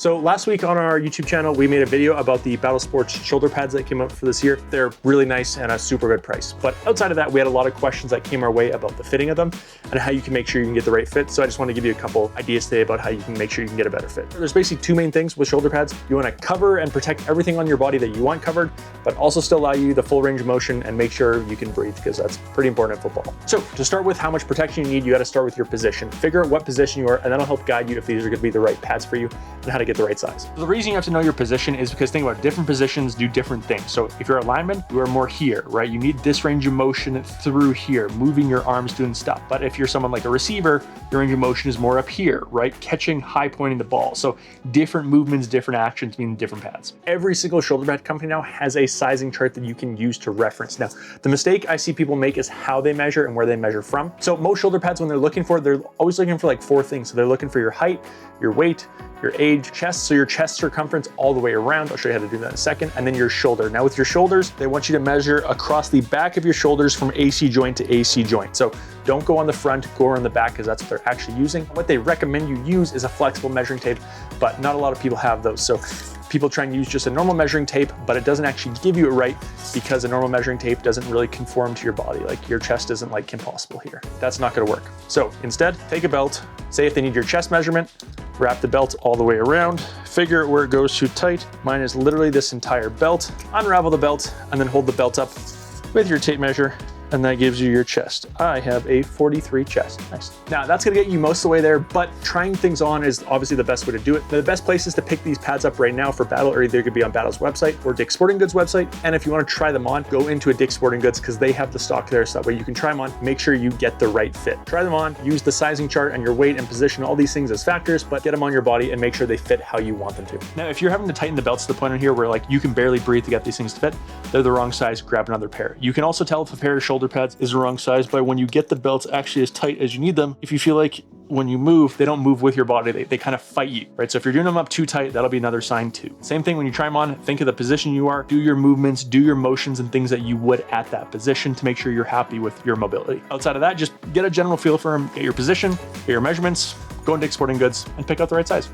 So last week on our YouTube channel, we made a video about the Battle Sports shoulder pads that came out for this year. They're really nice and a super good price. But outside of that, we had a lot of questions that came our way about the fitting of them and how you can make sure you can get the right fit. So I just want to give you a couple ideas today about how you can make sure you can get a better fit. There's basically two main things with shoulder pads. You want to cover and protect everything on your body that you want covered, but also still allow you the full range of motion and make sure you can breathe, because that's pretty important in football. So to start with how much protection you need, you got to start with your position. Figure out what position you are, and that'll help guide you if these are going to be the right pads for you and how to get the right size. So the reason you have to know your position is because think about it, different positions do different things. So if you're a lineman, you are more here, right? You need this range of motion through here, moving your arms, doing stuff. But if you're someone like a receiver, your range of motion is more up here, right? Catching, high pointing the ball. So different movements, different actions mean different pads. Every single shoulder pad company now has a sizing chart that you can use to reference. Now, the mistake I see people make is how they measure and where they measure from. So most shoulder pads, when they're always looking for like 4 things. So they're looking for your height, your weight, your age, chest, so your chest circumference all the way around. I'll show you how to do that in a second. And then your shoulder. Now with your shoulders, they want you to measure across the back of your shoulders from AC joint to AC joint. So don't go on the front, go on the back, because that's what they're actually using. What they recommend you use is a flexible measuring tape, but not a lot of people have those. So people try and use just a normal measuring tape, but it doesn't actually give you it right, because a normal measuring tape doesn't really conform to your body. Like your chest isn't like Kim Possible here. That's not gonna work. So instead, take a belt, say if they need your chest measurement, wrap the belt all the way around, figure where it goes too tight. Mine is literally this entire belt. Unravel the belt and then hold the belt up with your tape measure, and that gives you your chest. I have a 43 chest. Nice. Now that's gonna get you most of the way there, but trying things on is obviously the best way to do it. The best places to pick these pads up right now for Battle are either gonna be on Battle's website or Dick's Sporting Goods website. And if you wanna try them on, go into a Dick's Sporting Goods, because they have the stock there, so that way you can try them on, make sure you get the right fit. Try them on, use the sizing chart and your weight and position, all these things as factors, but get them on your body and make sure they fit how you want them to. Now, if you're having to tighten the belts to the point in here where like you can barely breathe to get these things to fit, they're the wrong size, grab another pair. You can also tell if a pair of shoulder pads is the wrong size by when you get the belts actually as tight as you need them. If you feel like when you move, they don't move with your body, they kind of fight you, right? So if you're doing them up too tight, that'll be another sign too. Same thing when you try them on, think of the position you are, do your movements, do your motions and things that you would at that position to make sure you're happy with your mobility. Outside of that, just get a general feel for them, get your position, get your measurements, go into Dick's Sporting Goods and pick out the right size.